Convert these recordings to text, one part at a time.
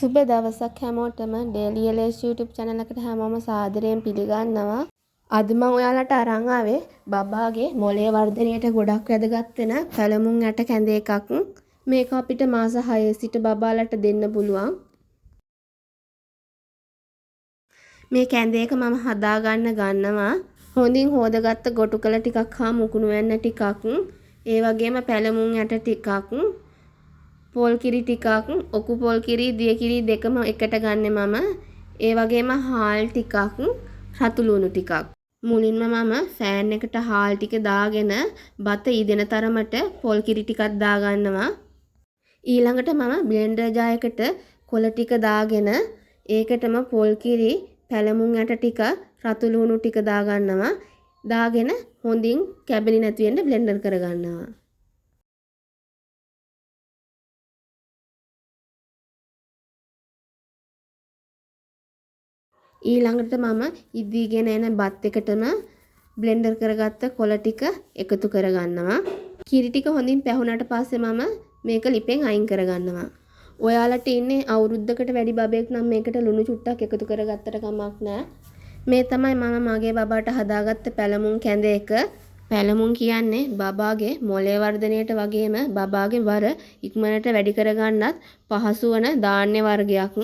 සුබ දවසක් හැමෝටම Daily LS YouTube channel එකට හැමෝම සාදරයෙන් පිළිගන්නවා. අද මම ඔයාලට අරන් ආවේ බබාගේ මොළයේ වර්ධනයට ගොඩක් වැදගත් වෙන පැලමුන් ඇට කැඳ එකක්. මේක අපිට මාස 6 සිට බබාලට දෙන්න පුළුවන්. මේ කැඳ එක මම හදා ගන්නවා. හොඳින් හොදගත්ත ගොටුකල ටිකක් හා මුකුණු වෙන්න ටිකක්, ඒ වගේම පැලමුන් ඇට ටිකක්, පොල් කිරි ටිකක්, ඔකු පොල් කිරි, දිය කිරි දෙකම එකට ගන්නෙ මම. ඒ වගේම හාල් ටිකක්, රතු ලුණු ටිකක්. මුලින්ම මම ෆෑන් එකට හාල් ටික දාගෙන බත ඊදෙන තරමට පොල් කිරි ටිකක් දා ගන්නවා. ඊළඟට මම බ්ලෙන්ඩර් ජායකට කොළ ටික දාගෙන ඒකටම පොල් කිරි, පැලමුන් ඇට ටික, රතු ලුණු ටික දා ගන්නවා. දාගෙන හොඳින් කැබලි නැති වෙන්න බ්ලෙන්ඩර් කර ගන්නවා. ඊළඟට මම ඉදීගෙන එන බත් එකටම බ්ලෙන්ඩර් කරගත්ත කොළ ටික එකතු කරගන්නවා. කිරි ටික හොඳින් පැහුනට පස්සේ මම මේක ලිපෙන් අයින් කරගන්නවා. ඔයාලට ඉන්නේ අවුරුද්දකට වැඩි බබෙක් නම් මේකට ලුණු චුට්ටක් එකතු කරගත්තට කමක් නැහැ. මේ තමයි මම මගේ බබාට හදාගත්ත පැලමුන් කැඳ එක. පැලමුන් කියන්නේ බබාගේ මොළයේ වර්ධනයට වගේම බබාගේ වර ඉක්මනට වැඩි කරගන්නත් පහසු වන ධාන්‍ය වර්ගයක්.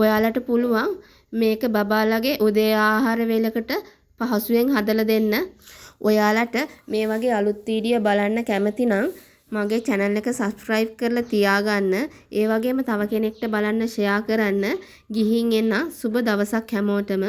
ඔයාලට පුළුවන් මේක බබාලගේ උදේ ආහාර වේලකට පහසුවෙන් හදලා දෙන්න. ඔයාලට මේ වගේ අලුත් වීඩියෝ බලන්න කැමති නම් මගේ channel එක subscribe කරලා තියාගන්න. ඒ වගේම තව කෙනෙක්ට බලන්න share කරන්න. ගිහින් එන්න සුබ දවසක් හැමෝටම.